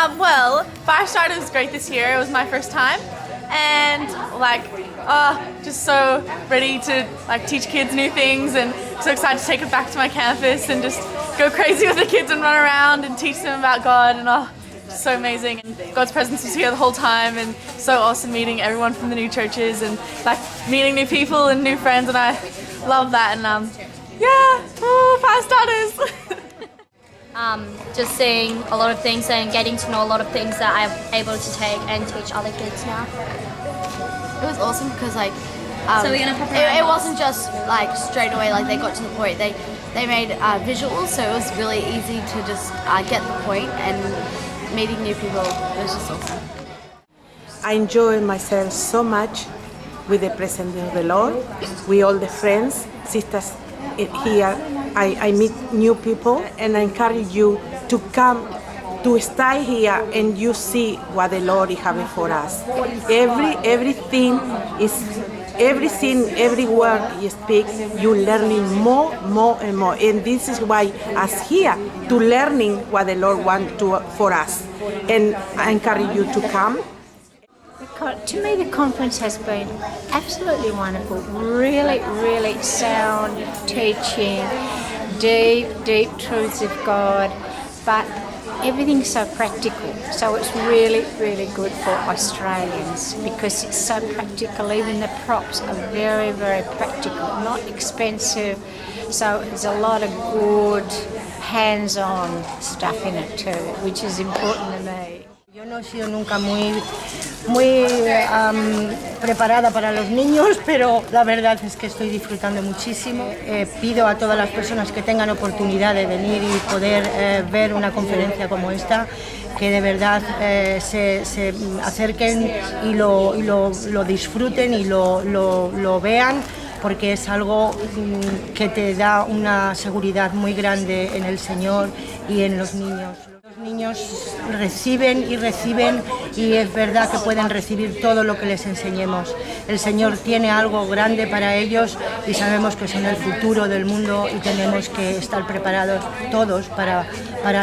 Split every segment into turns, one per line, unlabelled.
Well, Firestarter was great this year. It was my first time, and just so ready to teach kids new things, and so excited to take it back to my campus and just go crazy with the kids and run around and teach them about God. And just so amazing. And God's presence was here the whole time, and so awesome meeting everyone from the new churches and meeting new people and new friends. And I love that. And Firestarters.
Just seeing a lot of things and getting to know a lot of things that I'm able to take and teach other kids now.
It was awesome because
So we're gonna pop around.
it wasn't just straight away they got to the point. They made visuals, so it was really easy to just get the point, and meeting new people, it was just awesome.
I enjoy myself so much with the presence of the Lord, with all the friends, sisters here. I meet new people, and I encourage you to come, to stay here, and you see what the Lord is having for us. Everything, every word you speak, you're learning more and more. And this is why us here to learning what the Lord wants for us. And I encourage you to come.
To me, the conference has been absolutely wonderful. Really, really sound teaching, deep truths of God, but everything's so practical. So it's really, really good for Australians because it's so practical. Even the props are very, very practical, not expensive. So there's a lot of good hands-on stuff in it too, which is important to me.
Yo no he sido nunca muy preparada para los niños, pero la verdad es que estoy disfrutando muchísimo. Pido a todas las personas que tengan oportunidad de venir y poder ver una conferencia como esta, que de verdad se acerquen y lo disfruten y lo vean, porque es algo que te da una seguridad muy grande en el Señor y en los niños. Los niños reciben y es verdad que pueden recibir todo lo que les enseñemos. El Señor tiene algo grande para ellos y sabemos que son el futuro del mundo y tenemos que estar preparados todos para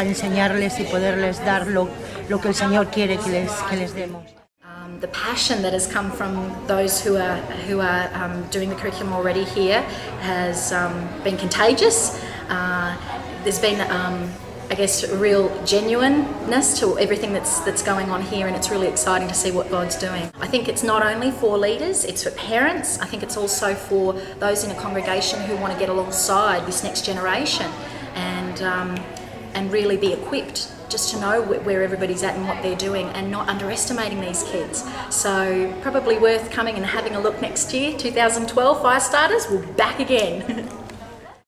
enseñarles y poderles dar lo que el Señor quiere que les demos.
The passion that has come from those who are doing the curriculum already here has been contagious. There's been I guess real genuineness to everything that's going on here, and it's really exciting to see what God's doing. I think it's not only for leaders, it's for parents. I think it's also for those in a congregation who want to get alongside this next generation and really be equipped just to know where everybody's at and what they're doing, and not underestimating these kids. So probably worth coming and having a look next year, 2012 Firestarters, we're back again.